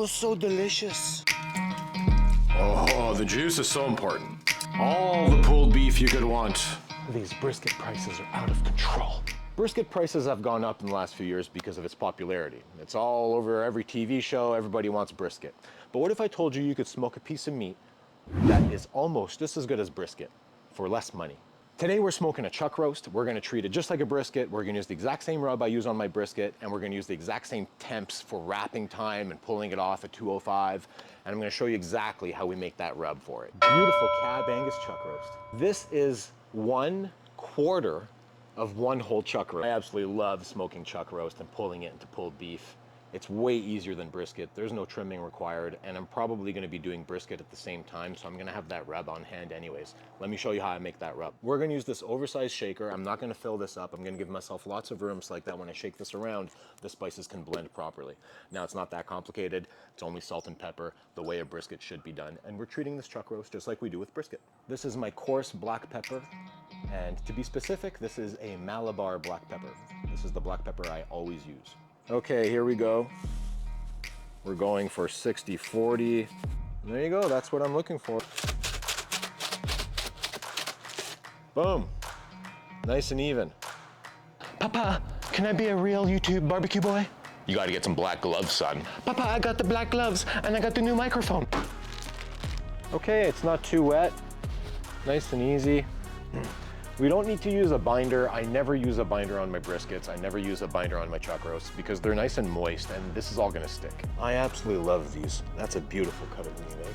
Oh, so delicious. Oh, the juice is so important. All the pulled beef you could want. These brisket prices are out of control. Brisket prices have gone up in the last few years because of its popularity. It's all over every TV show, everybody wants brisket. But what if I told you you could smoke a piece of meat that is almost just as good as brisket for less money? Today we're smoking a chuck roast. We're gonna treat it just like a brisket. We're gonna use the exact same rub I use on my brisket, and we're gonna use the exact same temps for wrapping time and pulling it off at 205. And I'm gonna show you exactly how we make that rub for it. Beautiful cab Angus chuck roast. This is 1/4 of one whole chuck roast. I absolutely love smoking chuck roast and pulling it into pulled beef. It's way easier than brisket. There's no trimming required, and I'm probably gonna be doing brisket at the same time, so I'm gonna have that rub on hand anyways. Let me show you how I make that rub. We're gonna use this oversized shaker. I'm not gonna fill this up. I'm gonna give myself lots of room so like that when I shake this around, the spices can blend properly. Now, it's not that complicated. It's only salt and pepper, the way a brisket should be done. And we're treating this chuck roast just like we do with brisket. This is my coarse black pepper. And to be specific, this is a Malabar black pepper. This is the black pepper I always use. Okay, here we go. We're going for 60-40. There you go, that's what I'm looking for. Boom, nice and even. Papa, can I be a real YouTube barbecue boy? You gotta get some black gloves, son. Papa, I got the black gloves and I got the new microphone. Okay, it's not too wet. Nice and easy. We don't need to use a binder. I never use a binder on my briskets. I never use a binder on my chuck roasts because they're nice and moist and this is all gonna stick. I absolutely love these. That's a beautiful cut of meat, eh?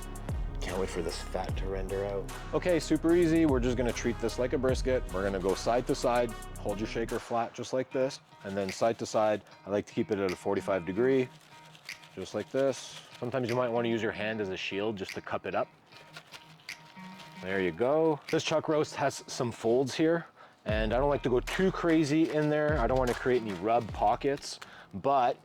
Can't wait for this fat to render out. Okay, super easy. We're just gonna treat this like a brisket. We're gonna go side to side, hold your shaker flat just like this, and then side to side. I like to keep it at a 45 degree, just like this. Sometimes you might wanna use your hand as a shield just to cup it up. There you go. This chuck roast has some folds here, and I don't like to go too crazy in there. I don't want to create any rub pockets, but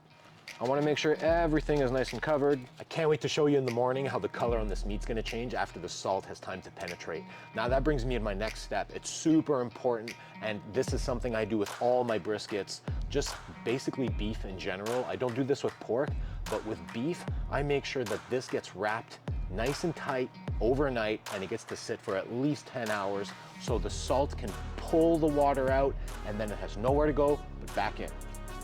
I want to make sure everything is nice and covered. I can't wait to show you in the morning how the color on this meat's going to change after the salt has time to penetrate. Now that brings me to my next step. It's super important, and this is something I do with all my briskets, just basically beef in general. I don't do this with pork, but with beef, I make sure that this gets wrapped nice and tight overnight, and it gets to sit for at least 10 hours so the salt can pull the water out, and then it has nowhere to go but back in.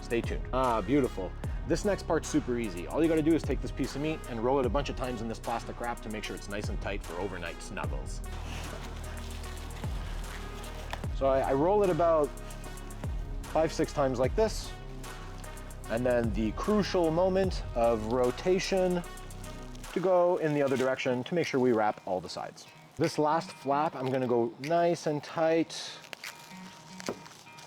Stay tuned. Ah, beautiful. This next part's super easy. All you gotta do is take this piece of meat and roll it a bunch of times in this plastic wrap to make sure it's nice and tight for overnight snuggles. So I roll it about 5-6 times like this, and then the crucial moment of rotation to go in the other direction to make sure we wrap all the sides. This last flap, I'm gonna go nice and tight.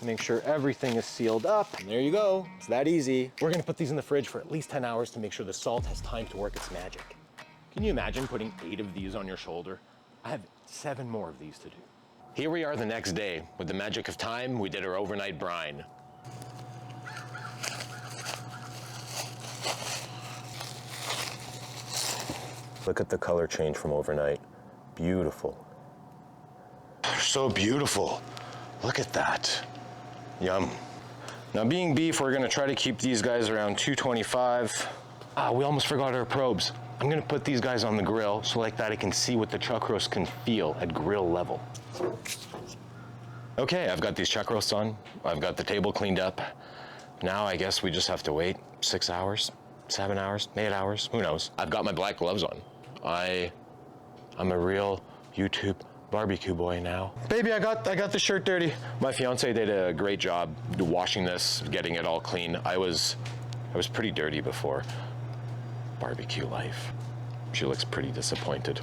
Make sure everything is sealed up. And there you go, it's that easy. We're gonna put these in the fridge for at least 10 hours to make sure the salt has time to work its magic. Can you imagine putting 8 of these on your shoulder? I have 7 more of these to do. Here we are the next day. With the magic of time, we did our overnight brine. Look at the color change from overnight. Beautiful. So beautiful. Look at that. Yum. Now being beef, we're gonna try to keep these guys around 225. Ah, we almost forgot our probes. I'm gonna put these guys on the grill so like that I can see what the chuck roast can feel at grill level. Okay, I've got these chuck roasts on. I've got the table cleaned up. Now I guess we just have to wait 6 hours, 7 hours, 8 hours, who knows. I've got my black gloves on. I'm a real YouTube barbecue boy now. Baby, I got the shirt dirty. My fiance did a great job washing this, getting it all clean. I was pretty dirty before. Barbecue life. She looks pretty disappointed.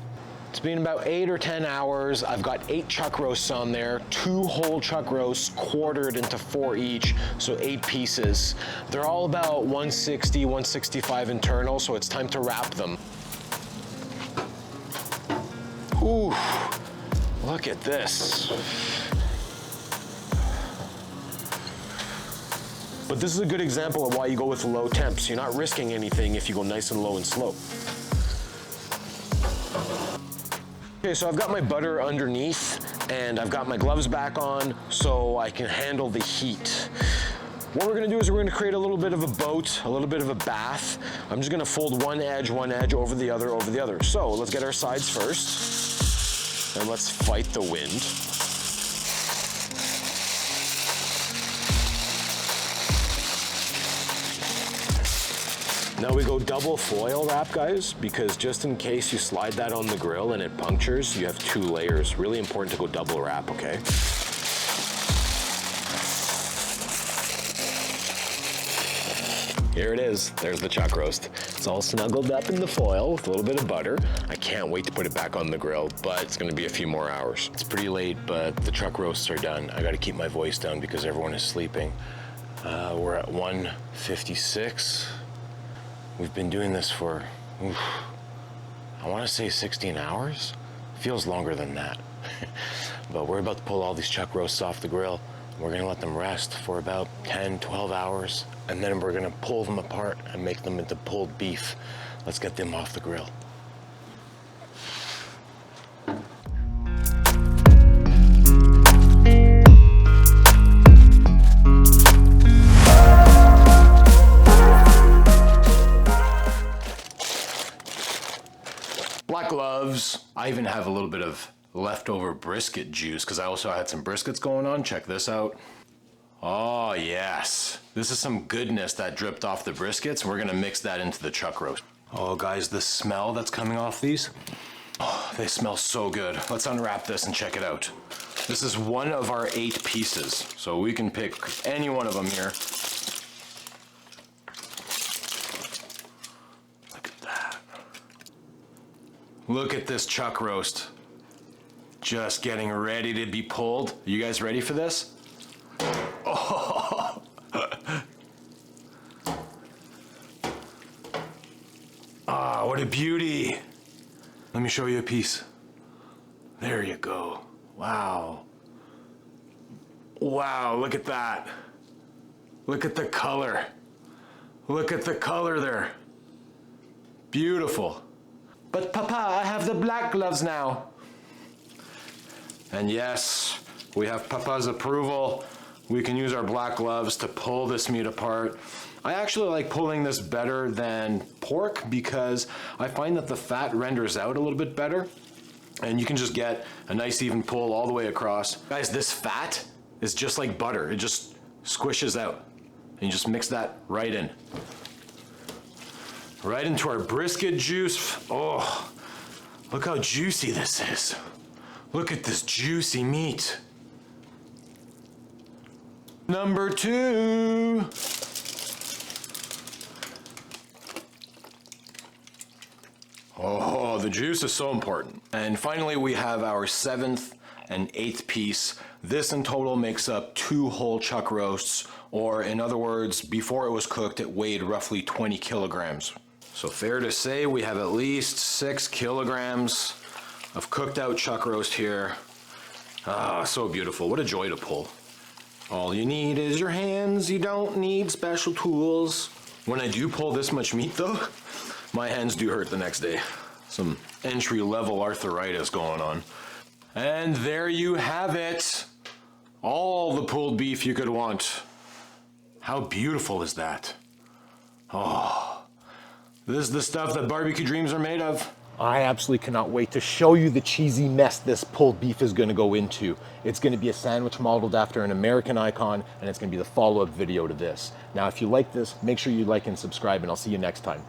It's been about 8 or 10 hours. I've got 8 chuck roasts on there, 2 whole chuck roasts quartered into 4 each, so 8 pieces. They're all about 160, 165 internal, so it's time to wrap them. Ooh, look at this. But this is a good example of why you go with low temps. You're not risking anything if you go nice and low and slow. Okay, so I've got my butter underneath and I've got my gloves back on so I can handle the heat. What we're gonna do is we're gonna create a little bit of a boat, a little bit of a bath. I'm just gonna fold one edge over the other. So let's get our sides first, and let's fight the wind. Now we go double foil wrap, guys, because just in case you slide that on the grill and it punctures, you have 2 layers. Really important to go double wrap, okay? Here it is, there's the chuck roast. It's all snuggled up in the foil with a little bit of butter. I can't wait to put it back on the grill, but it's gonna be a few more hours. It's pretty late, but the chuck roasts are done. I gotta keep my voice down because everyone is sleeping. We're at 1:56. We've been doing this for, I wanna say 16 hours? Feels longer than that. But we're about to pull all these chuck roasts off the grill. We're gonna let them rest for about 10, 12 hours, and then we're gonna pull them apart and make them into pulled beef. Let's get them off the grill. Black gloves. I even have a little bit of leftover brisket juice because I also had some briskets going on. Check this out. Oh yes, this is some goodness that dripped off the briskets. We're gonna mix that into the chuck roast. Oh guys, the smell that's coming off these, oh, they smell so good. Let's unwrap this and check it out. This is one of our 8 pieces, so we can pick any one of them here. Look at that. Look at this chuck roast. Just getting ready to be pulled. You guys ready for this? Oh. Ah, what a beauty. Let me show you a piece. There you go. Wow. Wow, look at that. Look at the color. Look at the color there. Beautiful. But Papa, I have the black gloves now. And yes, we have Papa's approval. We can use our black gloves to pull this meat apart. I actually like pulling this better than pork because I find that the fat renders out a little bit better and you can just get a nice even pull all the way across. Guys, this fat is just like butter. It just squishes out. And you just mix that right in. Right into our brisket juice. Oh, look how juicy this is. Look at this juicy meat. Number 2. Oh, the juice is so important. And finally, we have our 7th and 8th piece. This in total makes up 2 whole chuck roasts, or in other words, before it was cooked, it weighed roughly 20 kilograms. So fair to say we have at least 6 kilograms of cooked out chuck roast here. Ah, so beautiful. What a joy to pull. All you need is your hands. You don't need special tools. When I do pull this much meat though, my hands do hurt the next day. Some entry-level arthritis going on. And there you have it. All the pulled beef you could want. How beautiful is that? Oh, this is the stuff that barbecue dreams are made of. I absolutely cannot wait to show you the cheesy mess this pulled beef is gonna go into. It's gonna be a sandwich modeled after an American icon, and it's gonna be the follow-up video to this. Now, if you like this, make sure you like and subscribe, and I'll see you next time.